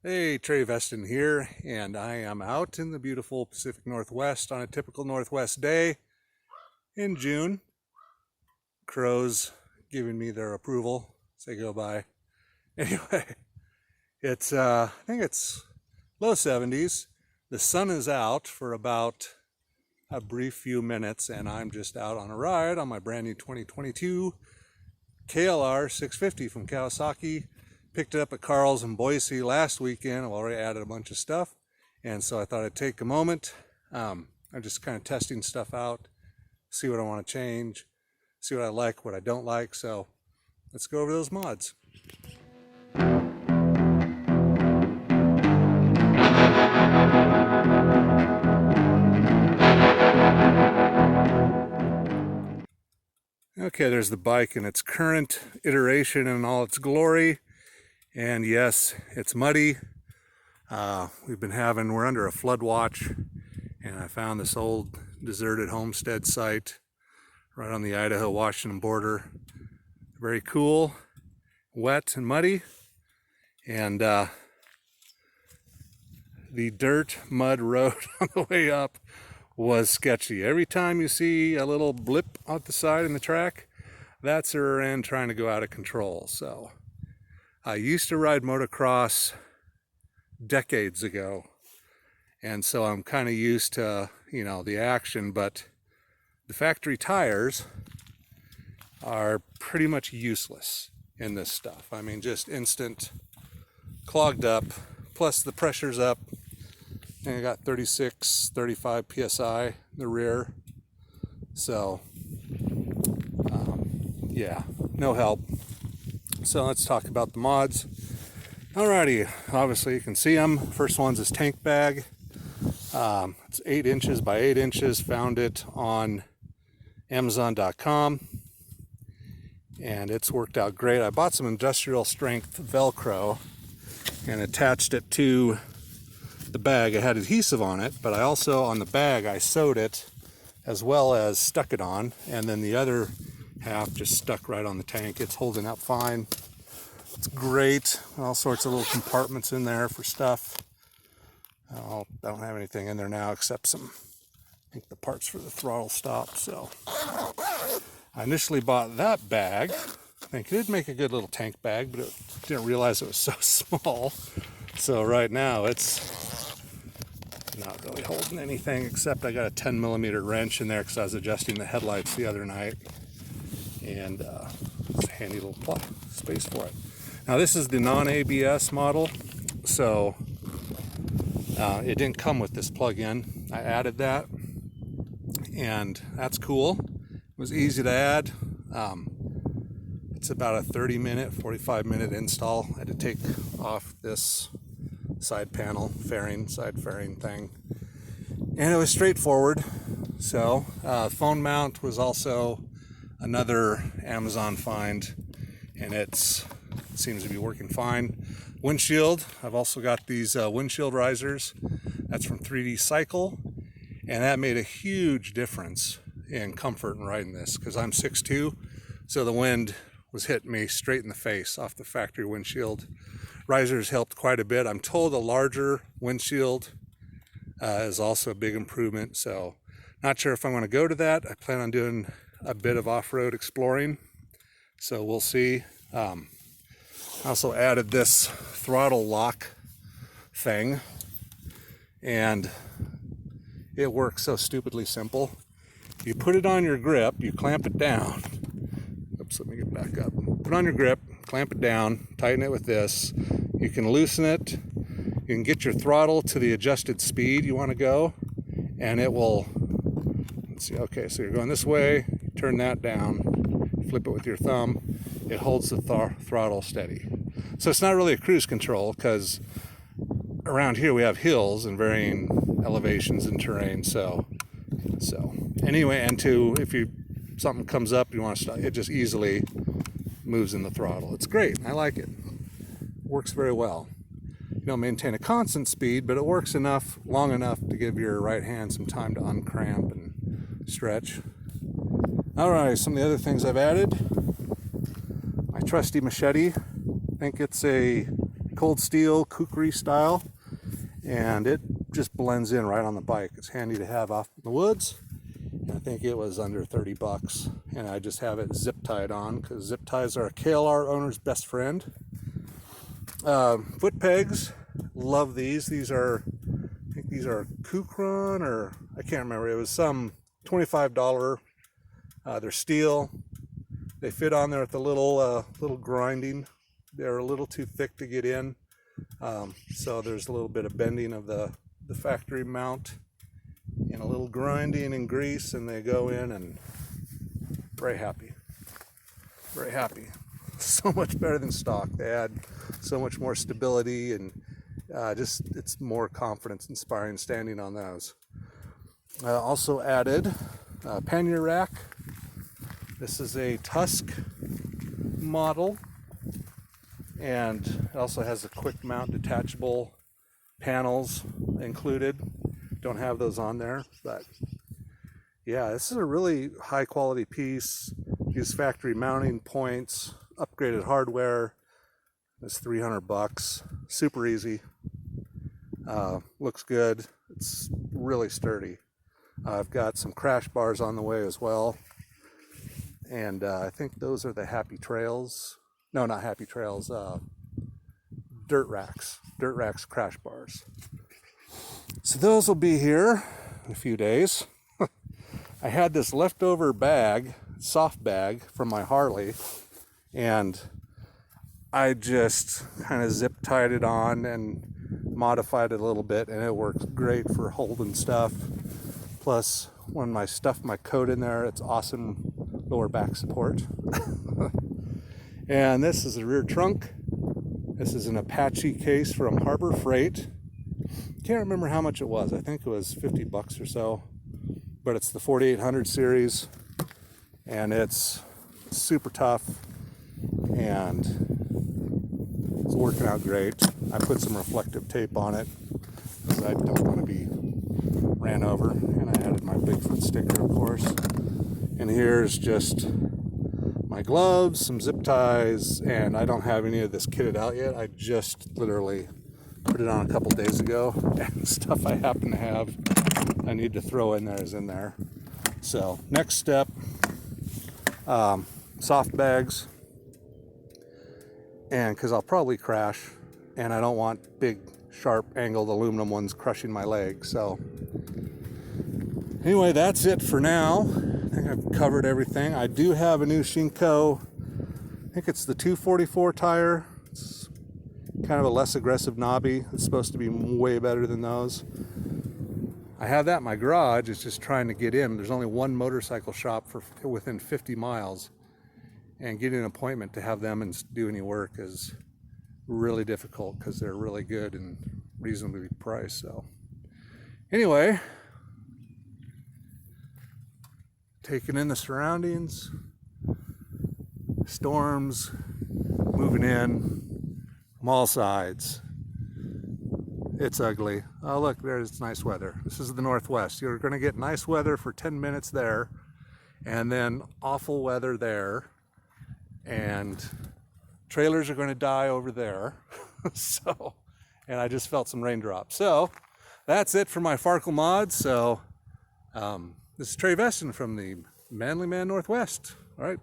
Hey, Trey Veston here, and I am out in the beautiful Pacific Northwest on a typical Northwest day in June. Crows giving me their approval as they go by. Anyway, I think it's low 70s. The sun is out for about a brief few minutes, and I'm just out on a ride on my brand new 2022 KLR 650 from Kawasaki. Picked it up at Carl's in Boise last weekend. I've already added a bunch of stuff, and so I thought I'd take a moment. I'm just kind of testing stuff out, see what I want to change, see what I like, what I don't like. So let's go over those mods. Okay, there's the bike in its current iteration in all its glory. And yes, it's muddy. We're under a flood watch, and I found this old deserted homestead site right on the Idaho-Washington border. Very cool, wet and muddy, and the dirt mud road on the way up was sketchy. Every time you see a little blip out the side in the track, that's her rear end trying to go out of control. So I used to ride motocross decades ago, and so I'm kind of used to, the action, but the factory tires are pretty much useless in this stuff. I mean, just instant clogged up, plus the pressure's up, and I got 36, 35 PSI in the rear, so yeah, no help. So let's talk about the mods. Alrighty, obviously you can see them. First one's this tank bag. It's 8 inches by 8 inches. Found it on Amazon.com, and it's worked out great. I bought some industrial strength Velcro and attached it to the bag. It had adhesive on it, but I also, on the bag, I sewed it as well as stuck it on, and then the other half just stuck right on the tank. It's holding up fine. It's great. All sorts of little compartments in there for stuff. I don't have anything in there now except I think the parts for the throttle stop. So I initially bought that bag. I think it did make a good little tank bag, but it didn't realize it was so small. So right now it's not really holding anything, except I got a 10mm wrench in there because I was adjusting the headlights the other night. And it's a handy little space for it. Now this is the non-ABS model, so it didn't come with this plug-in. I added that, and that's cool. It was easy to add. It's about a 30-minute, 45-minute install. I had to take off this side panel side fairing thing, and it was straightforward. So phone mount was also another Amazon find, and it seems to be working fine. Windshield, I've also got these Windshield Risers. That's from 3D Cycle, and that made a huge difference in comfort in riding this because I'm 6'2", so the wind was hitting me straight in the face off the factory windshield. Risers helped quite a bit. I'm told a larger windshield is also a big improvement, so not sure if I'm going to go to that. I plan on doing a bit of off-road exploring, so we'll see. I also added this Throttle Lock thing, and it works so stupidly simple. You put it on your grip, you clamp it down. Oops, let me get back up. Put it on your grip, clamp it down, tighten it with this. You can loosen it. You can get your throttle to the adjusted speed you want to go, and it will, let's see, okay, so you're going this way, turn that down, flip it with your thumb, it holds the throttle steady. So it's not really a cruise control because around here we have hills and varying elevations and terrain. So anyway, and if something comes up, you want to stop, it just easily moves in the throttle. It's great. I like it. Works very well. You don't maintain a constant speed, but it works long enough to give your right hand some time to uncramp and stretch. Alright, some of the other things I've added. My trusty Machete. I think it's a cold steel kukri style, and it just blends in right on the bike. It's handy to have off in the woods. I think it was under 30 bucks, and I just have it zip tied on because zip ties are a KLR owner's best friend. Foot pegs, love these. These are, I think these are Kukron, or I can't remember. It was some $25. They're steel. They fit on there with the little grinding. They're a little too thick to get in, so there's a little bit of bending of the factory mount and a little grinding and grease, and they go in, and very happy. Very happy. So much better than stock. They add so much more stability, and just it's more confidence inspiring standing on those. Also added Pannier Rack. This is a Tusk model, and it also has the quick mount detachable panels included. Don't have those on there, but yeah, this is a really high quality piece. Use factory mounting points, upgraded hardware. It's 300 bucks. Super easy. Looks good. It's really sturdy. I've got some crash bars on the way as well. And I think those are the Happy Trails. No, not Happy Trails. Dirt Racks. Dirt Racks crash bars. So those will be here in a few days. I had this leftover bag, soft bag from my Harley, and I just kind of zip tied it on and modified it a little bit, and it works great for holding stuff. Plus, when I stuff my coat in there, it's awesome lower back support. And this is the rear trunk. This is an Apache case from Harbor Freight. Can't remember how much it was. I think it was 50 bucks or so. But it's the 4800 series, and it's super tough, and it's working out great. I put some reflective tape on it because I don't want to be ran over, and I added my Bigfoot sticker, of course. And here's just my gloves, some zip ties, and I don't have any of this kitted out yet. I just literally put it on a couple days ago, and stuff I happen to have I need to throw in there is in there. So next step, soft bags, and because I'll probably crash, and I don't want big sharp angled aluminum ones crushing my leg. So anyway, that's it for now. I think I've covered everything. I do have a new Shinko, I think it's the 244 tire. It's kind of a less aggressive knobby. It's supposed to be way better than those. I have that in my garage. It's just trying to get in. There's only one motorcycle shop for within 50 miles, and getting an appointment to have them and do any work is really difficult because they're really good and reasonably priced. So anyway, taking in the surroundings, storms moving in from all sides. It's ugly. Oh look, there's nice weather. This is the Northwest. You're going to get nice weather for 10 minutes there, and then awful weather there, and trailers are going to die over there. So, and I just felt some raindrops. So that's it for my Farkle mods. So this is Trey Veston from the Manly Man Northwest. All right.